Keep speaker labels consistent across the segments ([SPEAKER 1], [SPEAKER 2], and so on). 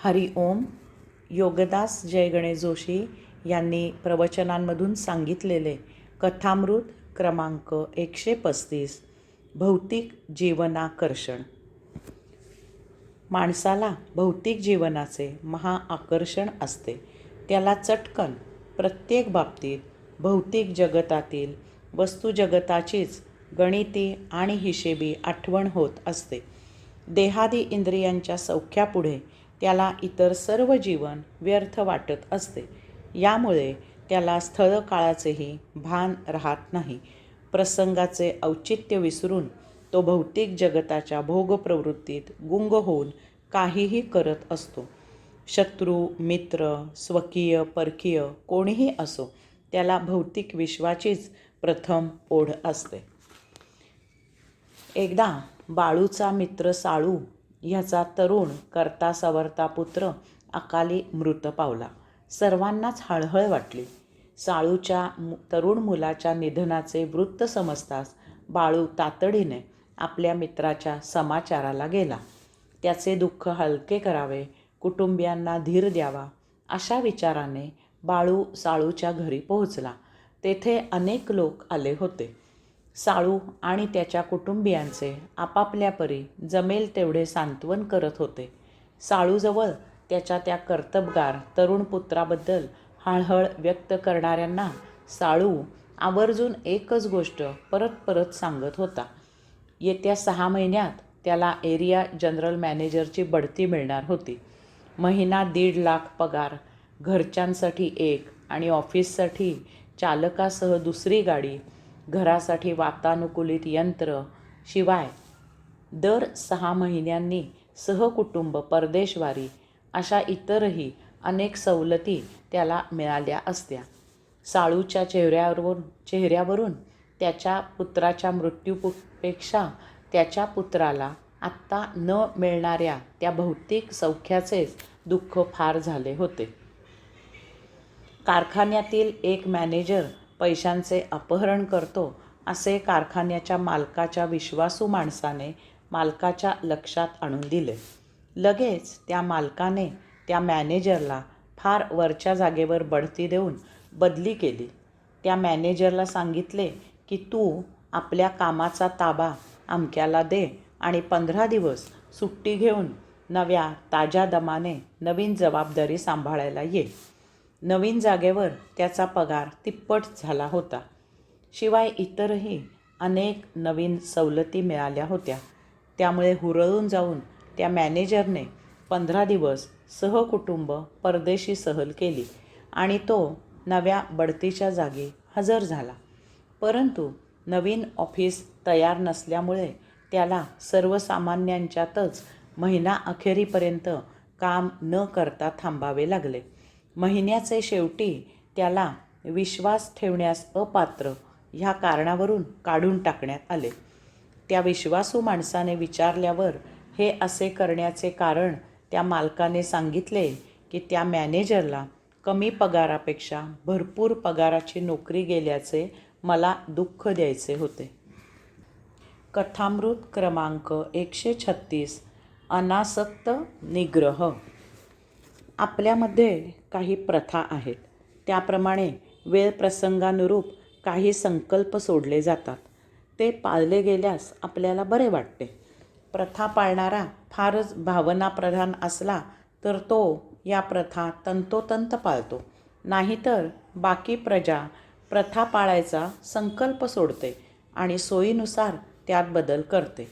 [SPEAKER 1] हरि ओम. योगदास जय गणेश जोशी यांनी प्रवचनांमधून सांगितलेले कथामृत क्रमांक 135 भौतिक जीवनाकर्षण. माणसाला भौतिक जीवनाचे महाआकर्षण असते. त्याला चटकन प्रत्येक बाबतीत भौतिक जगतातील वस्तुजगताचीच गणिती आणि हिशेबी आठवण होत असते. देहादी इंद्रियांच्या सौख्यापुढे त्याला इतर सर्व जीवन व्यर्थ वाटत असते. यामुळे त्याला स्थळ काळाचेही भान राहत नाही. प्रसंगाचे औचित्य विसरून तो भौतिक जगताच्या भोगप्रवृत्तीत गुंग होऊन काहीही करत असतो. शत्रू, मित्र, स्वकीय, परकीय कोणीही असो, त्याला भौतिक विश्वाचीच प्रथम ओढ असते. एकदा बाळूचा मित्र साळू ह्याचा तरुण करता सवरता पुत्र अकाली मृत पावला. सर्वांनाच हळहळ वाटली. साळूच्या तरुण मुलाच्या निधनाचे वृत्त समजताच बाळू तातडीने आपल्या मित्राच्या समाचाराला गेला. त्याचे दुःख हलके करावे, कुटुंबियांना धीर द्यावा अशा विचाराने बाळू साळूच्या घरी पोहोचला. तेथे अनेक लोक आले होते. साळू आणि त्याच्या कुटुंबियांचे आपापल्या परी जमेल तेवढे सांत्वन करत होते. साळूजवळ त्याच्या त्या कर्तबगार तरुण पुत्राबद्दल हळहळ व्यक्त करणाऱ्यांना साळू आवर्जून एकच गोष्ट परत परत सांगत होता. येत्या 6 महिन्यात त्याला एरिया जनरल मॅनेजरची बढती मिळणार होती. महिना 1.5 लाख पगार, घरच्यांसाठी एक आणि ऑफिससाठी चालकासह दुसरी गाडी, घरासाठी वातानुकूलित यंत्र, शिवाय दर 6 महिन्यांनी सहकुटुंब परदेशवारी अशा इतरही अनेक सवलती त्याला मिळाल्या असत्या. साळूच्या चेहऱ्यावरून त्याच्या पुत्राच्या मृत्यूपेक्षा त्याच्या पुत्राला आत्ता न मिळणाऱ्या त्या भौतिक सौख्याचेच दुःख फार झाले होते. कारखान्यातील एक मॅनेजर पैशांचे अपहरण करतो असे कारखान्याच्या मालकाच्या विश्वासू माणसाने मालकाच्या लक्षात आणून दिले. लगेच त्या मालकाने त्या मॅनेजरला फार वरच्या जागेवर बढती देऊन बदली केली. त्या मॅनेजरला सांगितले की तू आपल्या कामाचा ताबा अमक्याला दे आणि 15 दिवस सुट्टी घेऊन नव्या ताज्या दमाने नवीन जबाबदारी सांभाळायला ये. नवीन जागेवर त्याचा पगार तिप्पट झाला होता. शिवाय इतरही अनेक नवीन सवलती मिळाल्या होत्या. त्यामुळे हुरळून जाऊन त्या मॅनेजरने 15 दिवस सहकुटुंब परदेशी सहल केली आणि तो नव्या बढतीच्या जागी हजर झाला. परंतु नवीन ऑफिस तयार नसल्यामुळे त्याला सर्वसामान्यांच्यातच महिना अखेरीपर्यंत काम न करता थांबावे लागले. महिन्याचे शेवटी त्याला विश्वास ठेवण्यास अपात्र ह्या कारणावरून काढून टाकण्यात आले. त्या विश्वासू माणसाने विचारल्यावर हे असे करण्याचे कारण त्या मालकाने सांगितले की त्या मॅनेजरला कमी पगारापेक्षा भरपूर पगाराची नोकरी गेल्याचे मला दुःख द्यायचे होते. कथामृत क्रमांक 136 अनासक्त निग्रह. आपल्यामध्ये काही प्रथा आहेत. त्याप्रमाणे वेळ प्रसंगानुरूप काही संकल्प सोडले जातात. ते पाळले गेल्यास आपल्याला बरे वाटते. प्रथा पाळणारा फारच भावनाप्रधान असला तर तो या प्रथा तंतोतंत पाळतो. नाहीतर बाकी प्रजा प्रथा पाळायचा संकल्प सोडते आणि सोयीनुसार त्यात बदल करते.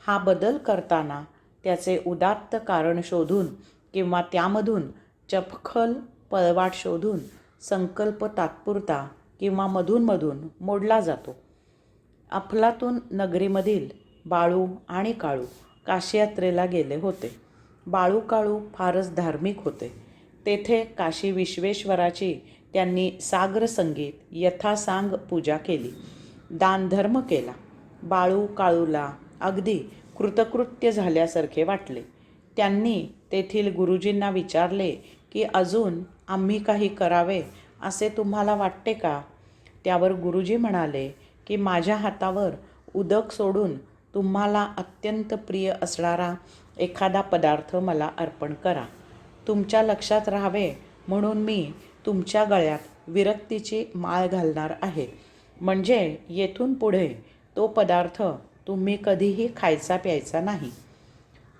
[SPEAKER 1] हा बदल करताना त्याचे उदात्त कारण शोधून किंवा त्यामधून चपखल पळवाट शोधून संकल्प तात्पुरता किंवा मधून मोडला जातो. अफलातून नगरीमधील बाळू आणि काळू काशी यात्रेला गेले होते. बाळू काळू फारच धार्मिक होते. तेथे काशी विश्वेश्वराची त्यांनी सागर संगीत यथासांग पूजा केली, दानधर्म केला. बाळू काळूला अगदी कृतकृत्य झाल्यासारखे वाटले. त्यांनी तेथील गुरुजींना विचारले की अजून आम्ही काही करावे असे तुम्हाला वाटते का? त्यावर गुरुजी म्हणाले की माझ्या हातावर उदक सोडून तुम्हाला अत्यंत प्रिय असणारा एखादा पदार्थ मला अर्पण करा. तुमच्या लक्षात राहावे म्हणून मी तुमच्या गळ्यात विरक्तीची माळ घालणार आहे. म्हणजे येथून पुढे तो पदार्थ तुम्ही कधीही खायचा प्यायचा नाही.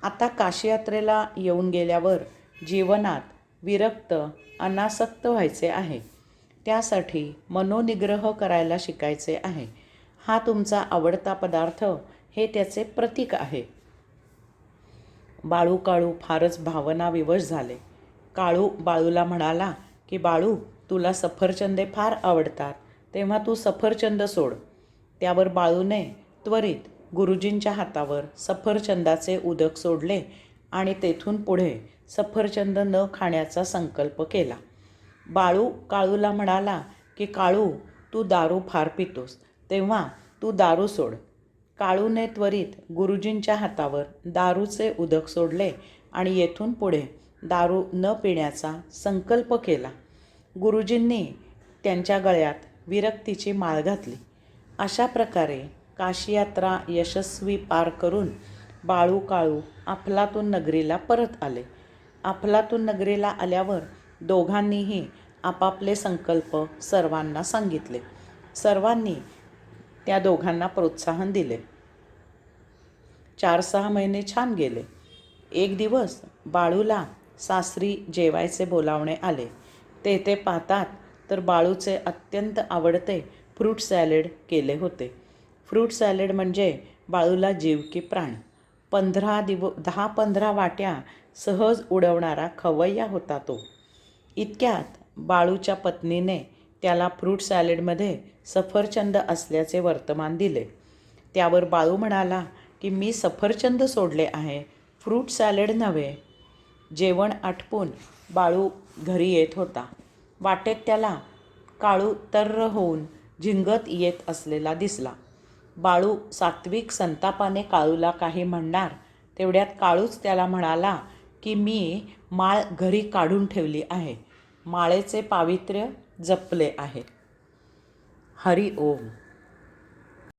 [SPEAKER 1] आता काशी यात्रेला येऊन गेल्यावर जीवनात विरक्त अनासक्त व्हायचे आहे. त्यासाठी मनोनिग्रह करायला शिकायचे आहे. हा तुमचा आवडता पदार्थ हे त्याचे प्रतीक आहे. बाळू काळू फारच भावनाविवश झाले. काळू बाळूला म्हणाला की बाळू, तुला सफरचंदे फार आवडतात, तेव्हा तू सफरचंद सोड. त्यावर बाळूने त्वरित गुरुजींच्या हातावर सफरचंदाचे उदक सोडले आणि तेथून पुढे सफरचंद न खाण्याचा संकल्प केला. बाळू काळूला म्हणाला की काळू, तू दारू फार पितोस, तेव्हा तू दारू सोड. काळूने त्वरित गुरुजींच्या हातावर दारूचे उदक सोडले आणि येथून पुढे दारू न पिण्याचा संकल्प केला. गुरुजींनी त्यांच्या गळ्यात विरक्तीची माळ घातली. अशा प्रकारे काशी यात्रा यशस्वी पार करून बाळू काळू अफलातून नगरीला परत आले. अफलातून नगरीला आल्यावर दोघांनीही आपापले संकल्प सर्वांना सांगितले. सर्वांनी त्या दोघांना प्रोत्साहन दिले. 4-6 महिने छान गेले. एक दिवस बाळूला सासरी जेवायचे बोलावणे आले. ते पाहतात तर बाळूचे अत्यंत आवडते फ्रूट सॅलड केले होते. फ्रूट सॅलड म्हणजे बाळूला जीव की प्राण. 10-15 वाट्या सहज उडवणारा खवय्या होता तो. इतक्यात बाळूच्या पत्नीने त्याला फ्रूट सॅलडमध्ये सफरचंद असल्याचे वर्तमान दिले. त्यावर बाळू म्हणाला की मी सफरचंद सोडले आहे, फ्रूट सॅलड नव्हे. जेवण आटपून बाळू घरी येत होता. वाटेत त्याला काळू तर्र होऊन झिंगत येत असलेला दिसला. बाळू सात्विक संतापाने काळूला काही म्हणणार तेवढ्यात काळूच त्याला म्हणाला की मी माळ घरी काढून ठेवली आहे, माळेचे पावित्र्य जपले आहे. हरी ओम.